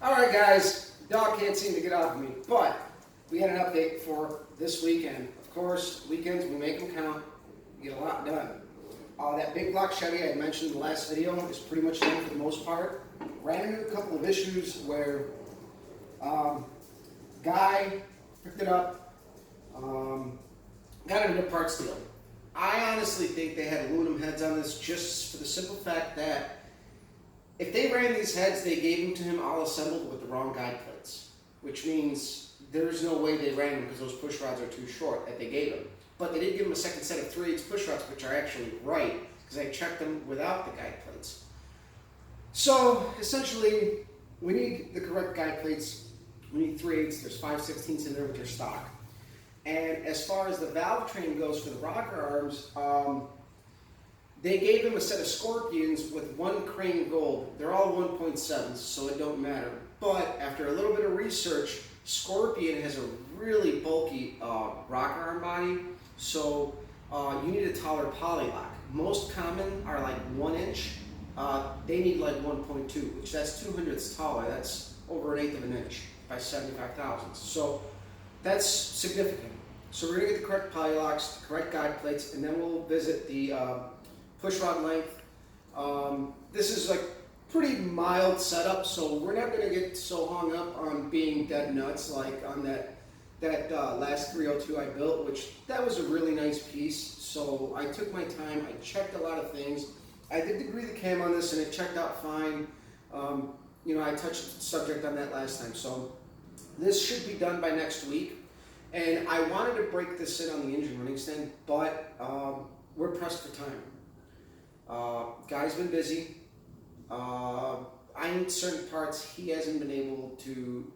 Alright guys, dog can't seem to get off of me, but we had an update for this weekend. Of course, weekends, we make them count, we get a lot done. That big block Chevy I mentioned in the last video is pretty much done for the most part. Ran into a couple of issues where guy picked it up, got into a parts deal. I honestly think they had aluminum heads on this just for the simple fact that if they ran these heads, they gave them to him all assembled with the wrong guide plates, which means there's no way they ran them because those push rods are too short that they gave him. But they did give him a second set of 3/8 push rods, which are actually right because I checked them without the guide plates. So essentially, we need the correct guide plates. We need 3/8. There's 5/16 in there, which are stock. And as far as the valve train goes for the rocker arms, they gave him a set of Scorpions with 1 crane gold. They're all 1.7s, so it don't matter. But after a little bit of research, Scorpion has a really bulky rocker arm body, so you need a taller poly lock. Most common are like 1 inch. They need like 1.2, which that's 2/100ths taller. That's over 1/8 of an inch by 75 thousandths. So that's significant. So we're gonna get the correct poly locks, the correct guide plates, and then we'll visit the push rod length. This is like pretty mild setup, so we're not going to get so hung up on being dead nuts like on that last 302 I built, which that was a really nice piece. So I took my time, I checked a lot of things. I did degree the cam on this and it checked out fine. I touched the subject on that last time, so this should be done by next week. And I wanted to break this in on the engine running stand, but we're pressed for time. Guy's been busy. I need certain parts he hasn't been able to.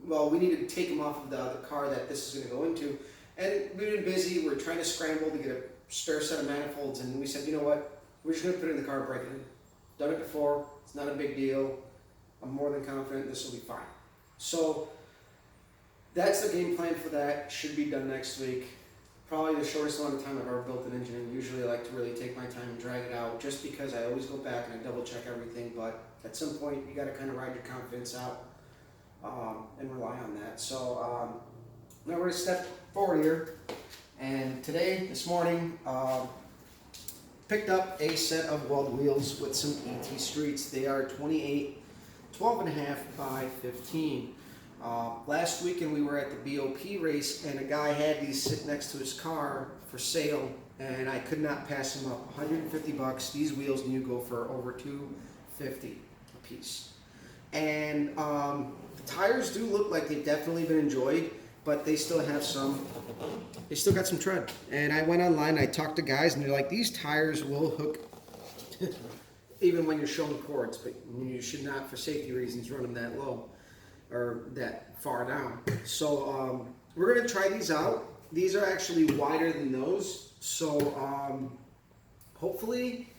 Well, we need to take him off of the car that this is going to go into, and we've been busy. We're trying to scramble to get a spare set of manifolds, and we said, you know what? We're just going to put it in the car, break it in. Done it before. It's not a big deal. I'm more than confident this will be fine. So that's the game plan for that. Should be done next week. Probably the shortest amount of time I've ever built an engine, and usually I like to really take my time and drag it out just because I always go back and I double check everything, but at some point you got to kind of ride your confidence out and rely on that. So now we're going to step forward here, and this morning, picked up a set of weld wheels with some ET Streets. They are 28, 12.5 by 15. Last weekend we were at the BOP race and a guy had these sit next to his car for sale and I could not pass them up. 150 bucks. These wheels new go for over 250 a piece. And the tires do look like they've definitely been enjoyed, but they still got some tread. And I went online, I talked to guys and they're like, these tires will hook even when you're showing cords, but you should not, for safety reasons, run them that low or that far down. So we're going to try these out. These are actually wider than those, so hopefully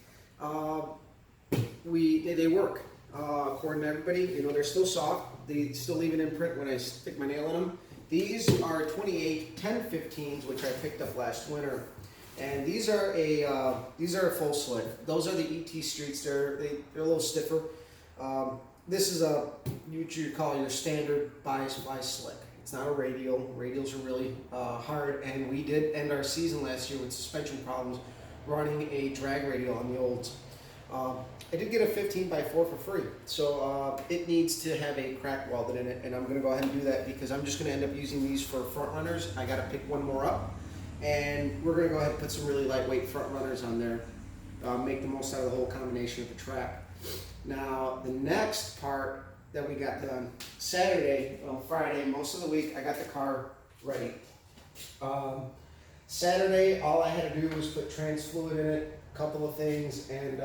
they work according to everybody. They're still soft. They still leave an imprint when I stick my nail in them. These are 28 10/15s, which I picked up last winter, and these are a full slick. Those are the ET Streets. They're a little stiffer. This is what you call your standard bias fly slick. It's not a radial. Radials are really hard, and we did end our season last year with suspension problems running a drag radial on the olds. I did get a 15x4 for free, so it needs to have a crack welded in it, and I'm going to go ahead and do that because I'm just going to end up using these for front runners. I got to pick one more up, and we're going to go ahead and put some really lightweight front runners on there, make the most out of the whole combination of the track. Now, the next part that we got done, Friday, most of the week, I got the car ready. Saturday, all I had to do was put trans fluid in it, a couple of things, and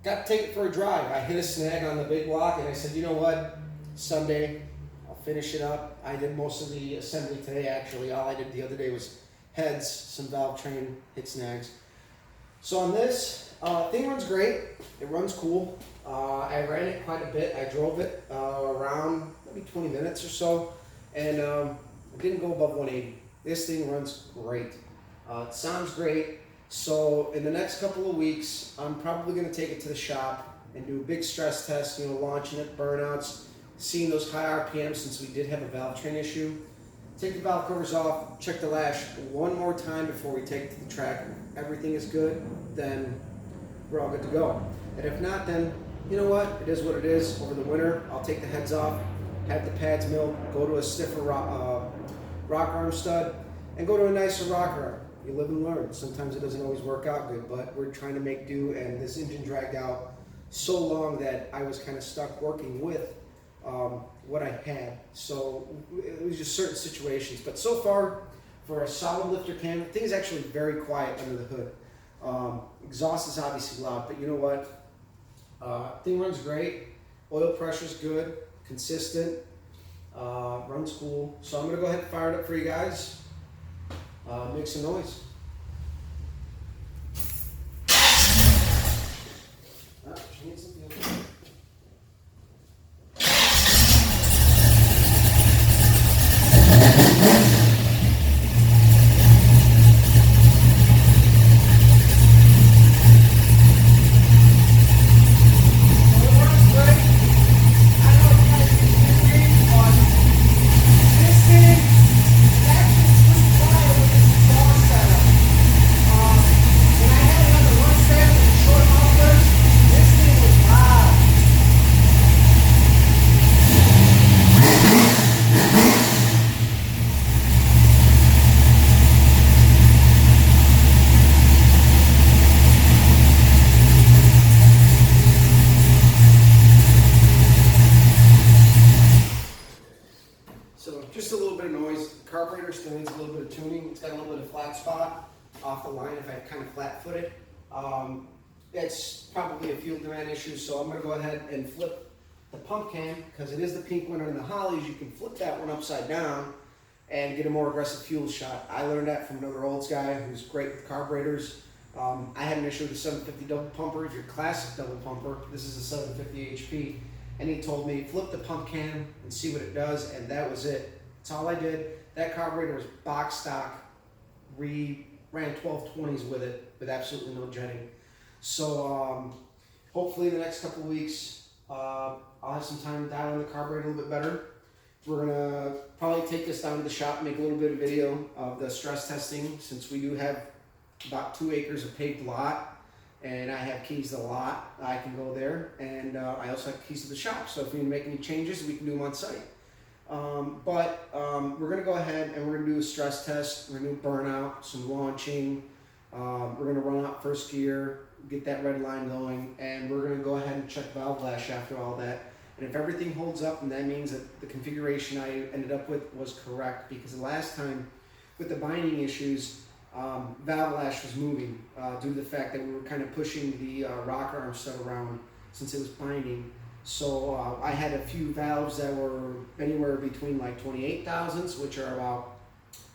got to take it for a drive. I hit a snag on the big block, and I said, you know what, Sunday, I'll finish it up. I did most of the assembly today, actually. All I did the other day was heads, some valve train, hit snags. So on this, thing runs great. It runs cool. I ran it quite a bit. I drove it around maybe 20 minutes or so, and it didn't go above 180. This thing runs great. It sounds great. So in the next couple of weeks, I'm probably going to take it to the shop and do a big stress test, launching it, burnouts, seeing those high RPMs since we did have a valve train issue. Take the valve covers off, check the lash one more time before we take it to the track. If everything is good, then we're all good to go. And if not, then you know what? It is what it is. Over the winter, I'll take the heads off, have the pads milled, go to a stiffer rock arm stud, and go to a nicer rocker arm. You live and learn. Sometimes it doesn't always work out good, but we're trying to make do, and this engine dragged out so long that I was kind of stuck working with what I had. So it was just certain situations. But so far, for a solid lifter cam, things actually very quiet under the hood. Exhaust is obviously loud, but you know what? Thing runs great. Oil pressure's good, consistent, runs cool. So I'm gonna go ahead and fire it up for you guys. Make some noise. Change the fuel. Just a little bit of noise. The carburetor still needs a little bit of tuning. It's got a little bit of flat spot off the line if I kind of flat foot it. It's probably a fuel demand issue, so I'm going to go ahead and flip the pump cam because it is the pink one. On the Hollies, you can flip that one upside down and get a more aggressive fuel shot. I learned that from another olds guy who's great with carburetors. I had an issue with a 750 double pumper. If you're classic double pumper, this is a 750 HP, and he told me flip the pump cam and see what it does, and that was it. That's all I did. That carburetor was box stock. We ran 1220s with it with absolutely no jetting. So hopefully in the next couple of weeks, I'll have some time to dial in the carburetor a little bit better. We're gonna probably take this down to the shop, make a little bit of video of the stress testing, since we do have about 2 acres of paved lot, and I have keys to the lot. I can go there, and I also have keys to the shop. So if we need to make any changes, we can do them on site. We're going to go ahead and we're going to do a stress test. We're going to do burnout, some launching. We're going to run out first gear, get that red line going, and we're going to go ahead and check valve lash after all that. And if everything holds up, and that means that the configuration I ended up with was correct, because the last time with the binding issues, valve lash was moving due to the fact that we were kind of pushing the rocker arm stud around since it was binding. So I had a few valves that were anywhere between like 28 thousandths, which are about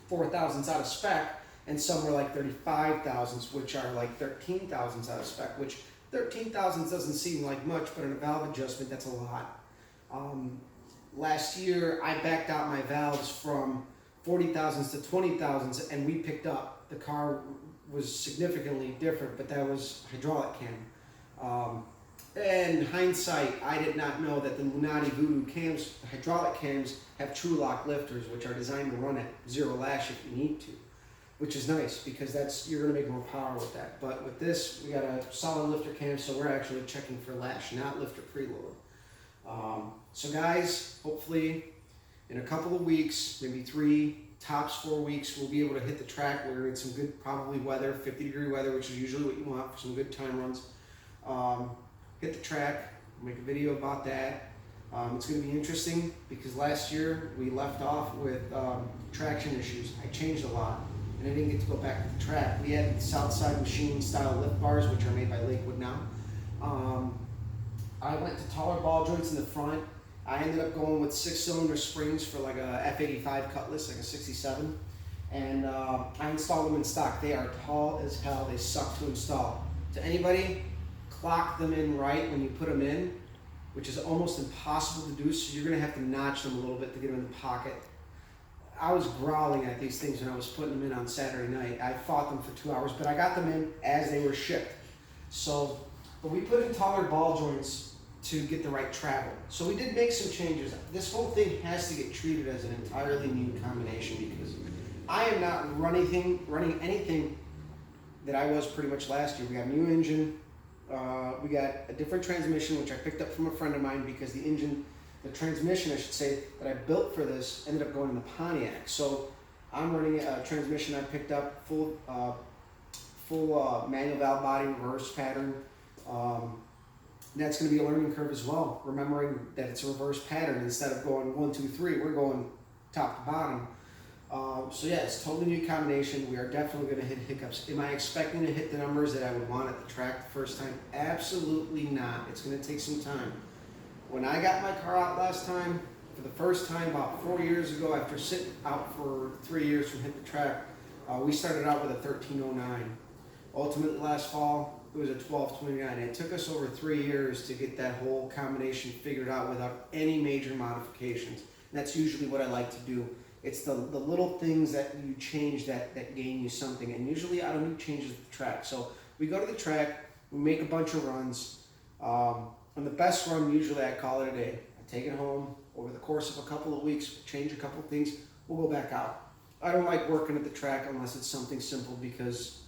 4 thousandths out of spec, and some were like 35 thousandths, which are like 13 thousandths out of spec, which 13 thousandths doesn't seem like much, but in a valve adjustment, that's a lot. Last year, I backed out my valves from 40 thousandths to 20 thousandths, and we picked up. The car was significantly different, but that was hydraulic cam. In hindsight, I did not know that the Lunati Voodoo cams, hydraulic cams, have true lock lifters, which are designed to run at 0 lash if you need to, which is nice because you're going to make more power with that. But with this, we got a solid lifter cam, so we're actually checking for lash, not lifter preload. So guys, hopefully in a couple of weeks, maybe 3, tops 4 weeks, we'll be able to hit the track. We're in some good, probably weather, 50-degree weather, which is usually what you want for some good time runs. Hit the track, make a video about that. It's going to be interesting because last year we left off with traction issues. I changed a lot and I didn't get to go back to the track. We had Southside machine style lift bars, which are made by Lakewood now. I went to taller ball joints in the front. I ended up going with 6-cylinder springs for like a F85 Cutlass, like a 67. And I installed them in stock. They are tall as hell. They suck to install. To anybody, clock them in right when you put them in, which is almost impossible to do, so you're going to have to notch them a little bit to get them in the pocket. I was growling at these things when I was putting them in on Saturday night. I fought them for 2 hours, but I got them in as they were shipped. So, but we put in taller ball joints to get the right travel. So we did make some changes. This whole thing has to get treated as an entirely new combination because I am not running anything that I was pretty much last year. We got a new engine. We got a different transmission, which I picked up from a friend of mine because the transmission, I should say, that I built for this ended up going in the Pontiac. So I'm running a transmission I picked up, full manual valve body, reverse pattern. That's going to be a learning curve as well, remembering that it's a reverse pattern. Instead of going 1, 2, 3, we're going top to bottom. So yeah, it's a totally new combination. We are definitely going to hit hiccups. Am I expecting to hit the numbers that I would want at the track the first time? Absolutely not. It's going to take some time. When I got my car out last time, for the first time about 4 years ago, after sitting out for 3 years from hitting the track, we started out with a 1309. Ultimately last fall, it was a 1229. It took us over 3 years to get that whole combination figured out without any major modifications. And that's usually what I like to do. It's the little things that you change that gain you something. And usually I don't do changes at the track. So we go to the track, we make a bunch of runs. On the best run, usually I call it a day. I take it home. Over the course of a couple of weeks, change a couple of things, we'll go back out. I don't like working at the track unless it's something simple because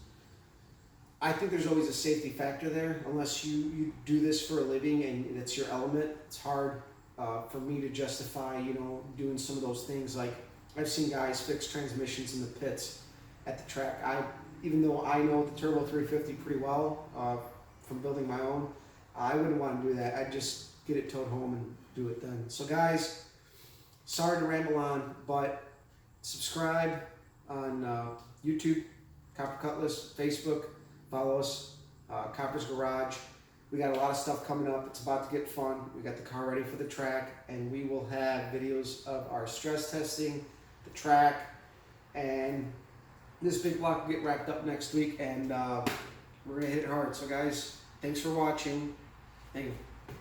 I think there's always a safety factor there. Unless you do this for a living and it's your element, it's hard for me to justify, doing some of those things. Like I've seen guys fix transmissions in the pits at the track. Even though I know the Turbo 350 pretty well from building my own, I wouldn't want to do that. I'd just get it towed home and do it then. So guys, sorry to ramble on, but subscribe on YouTube, Copper Cutlass, Facebook, follow us, Copper's Garage. We got a lot of stuff coming up. It's about to get fun. We got the car ready for the track, and we will have videos of our stress testing, the track, and this big block will get wrapped up next week, and we're going to hit it hard. So guys, thanks for watching. Thank you.